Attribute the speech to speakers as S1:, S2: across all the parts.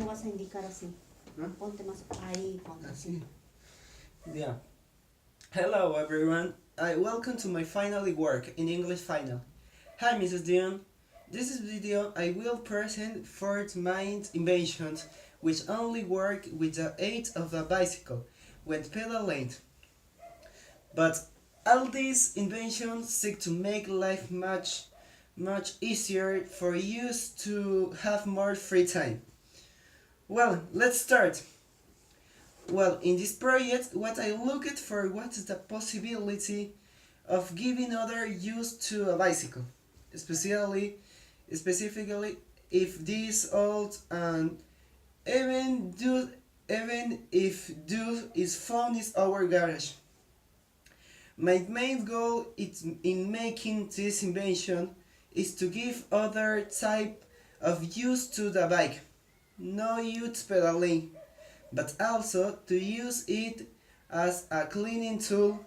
S1: lo vas a indicar así.
S2: ¿No?
S1: Ponte más ahí, ponte
S2: Así. Yeah. Hello everyone. Welcome to my final work in English final. Hi Mrs. Dion. This video I will present four main inventions which only work with the aid of a bicycle when pedaling. But all these inventions seek to make life much easier for you to have more free time. Well, let's start. Well, in this project, what I looked for was the possibility of giving other use to a bicycle, specifically if this old and even if do is found in our garage. My main goal in making this invention is to give other type of use to the bike, no use pedaling, but also to use it as a cleaning tool,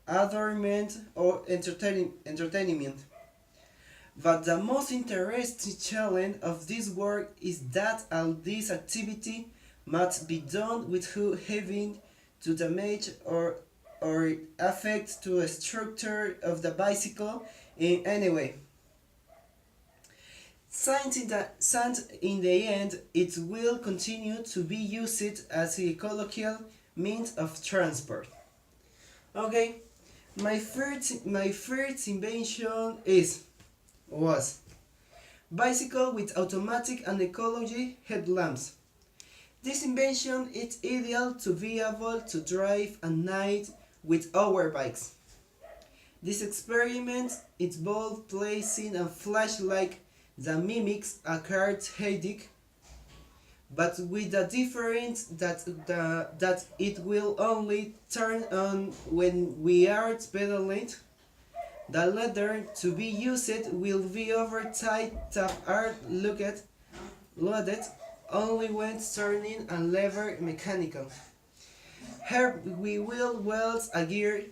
S2: adornment or entertainment. But the most interesting challenge of this work is that all this activity must be done without having to damage or affect to the structure of the bicycle in any way. Since in the end it will continue to be used as a colloquial means of transport. Okay, my first invention was bicycle with automatic and ecology headlamps. This invention is ideal to be able to drive at night with our bikes. This experiment involved placing a flashlight that mimics a car's headache, but with the difference that it will only turn on when we are pedaling. The lever to be used will be over tight that are loaded only when turning a lever mechanical. Here we will weld a gear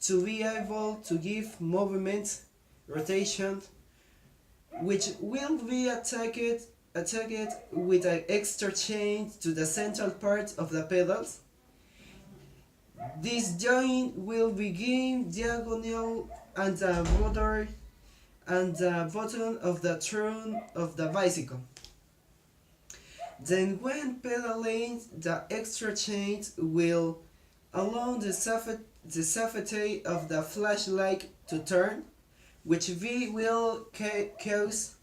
S2: to be able to give movement, rotation, which will be attacked with an extra chain to the central part of the pedals. This joint will begin diagonal and the bottom of the trunk of the bicycle. Then when pedaling, the extra chain will allow the safety of the flashlight to turn, which will cause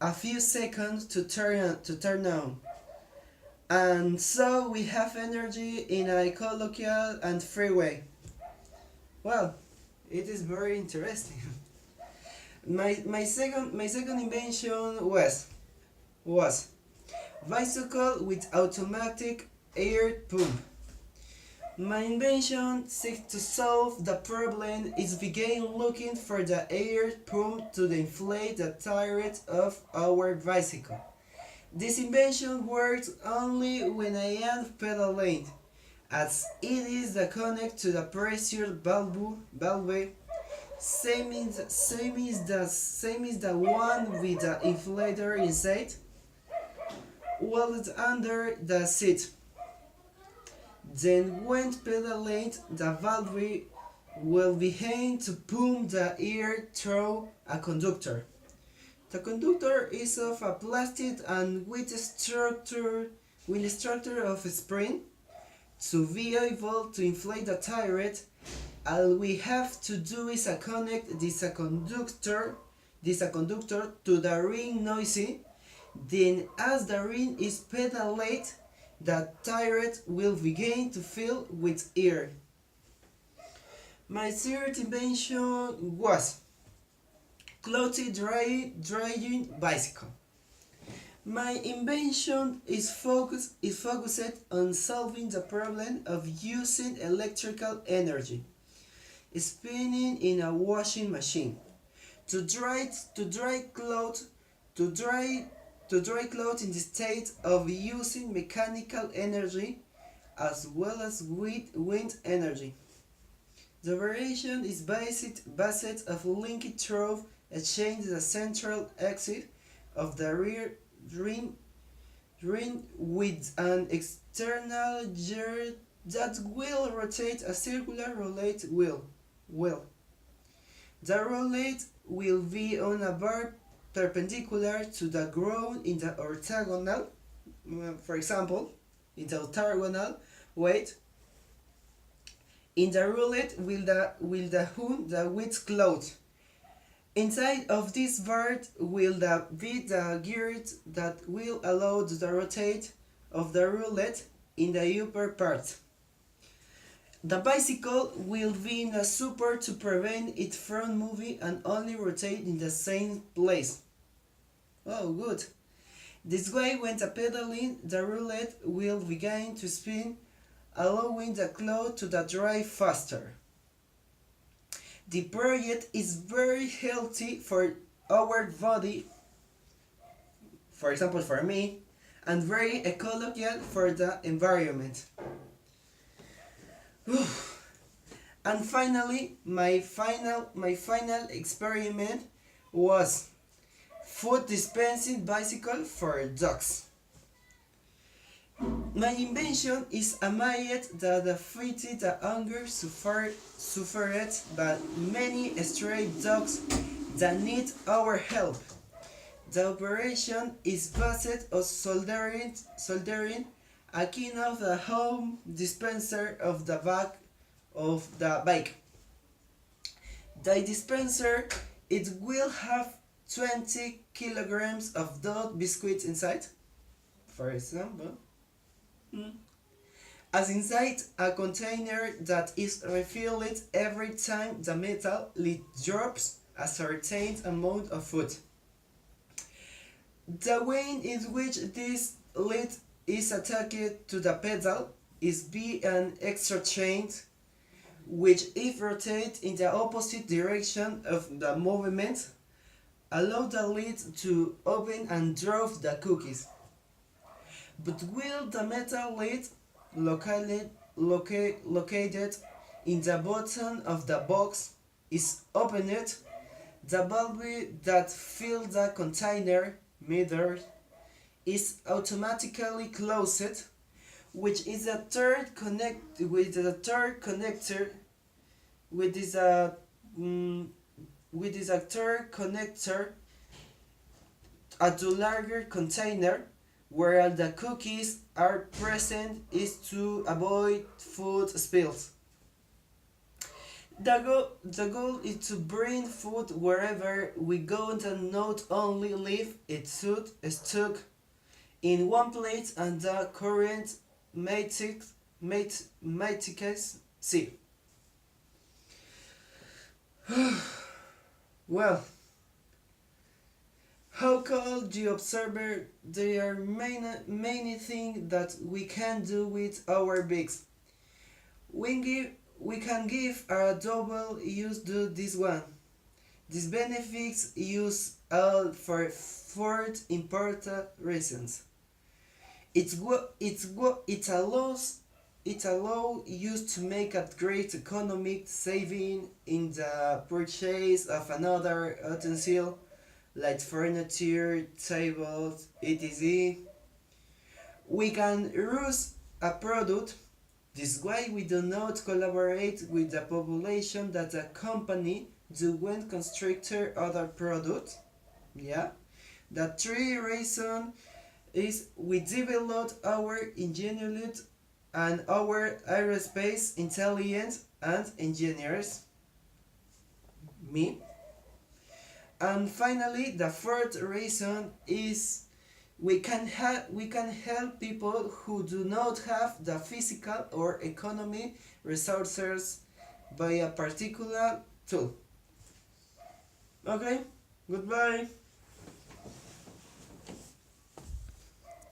S2: a few seconds to turn on. And so we have energy in a colloquial and free way. Well, it is very interesting. My second invention was bicycle with automatic air pump. My invention seeks to solve the problem is began looking for the air pump to inflate the tires of our bicycle. This invention works only when I am pedaling, as it is the connect to the pressure valve, same is the one with the inflator inside, welded under the seat. Then when pedaling, the valve will begin to pump the air through a conductor. The conductor is of a plastic and with a structure of a spring. To be able to inflate the tire, all we have to do is connect this conductor to the ring noisy. Then as the ring is pedaled, the tire will begin to fill with air. My third invention was clothes drying bicycle. My invention is focused on solving the problem of using electrical energy, spinning in a washing machine, to dry clothes in the state of using mechanical energy as well as wind energy. The variation is based of linked through a chain the central axis of the ring with an external gear that will rotate a circular roulette wheel. The roulette will be on a bar perpendicular to the ground in the orthogonal, for example, in the orthogonal weight. In the roulette will the hood the width cloth. Inside of this bar will be the gears that will allow the rotate of the roulette in the upper part. The bicycle will be in a support to prevent it from moving and only rotate in the same place. Oh, good. This way, when the pedaling, the roulette will begin to spin, allowing the cloth to drive faster. The project is very healthy for our body, for example for me, and very ecological for the environment. And finally, my final experiment was food dispensing bicycle for dogs. My invention is a method that defeated the hunger suffered by many stray dogs that need our help. The operation is based on soldering a key of the home dispenser of the back of the bike. The dispenser, it will have 20 kilograms of dog biscuits inside, for example. As inside a container that is refilled every time the metal lid drops a certain amount of food. The way in which this lid is attached to the pedal is by an extra chain, which if rotated in the opposite direction of the movement, allow the lid to open and drop the cookies. But will the metal lid located in the bottom of the box is opened, the valve that fills the container meter is automatically closed, which is a third connector, at the larger container where the cookies are present is to avoid food spills. The goal is to bring food wherever we go and not only leave it stuck in one place and the current matrix see. Well, how could you observe there are many things that we can do with our bikes. We can give a double use to this one. These benefits use all for four important reasons. It allows you to make a great economic saving in the purchase of another utensil like furniture, tables, etc. We can use a product. This way we do not collaborate with the population that the company do when constructing other products. Yeah. The third reason is we develop our ingenuity and our aerospace intelligence and engineers. Me. And finally, the fourth reason is we can help people who do not have the physical or economic resources by a particular tool. Okay, goodbye.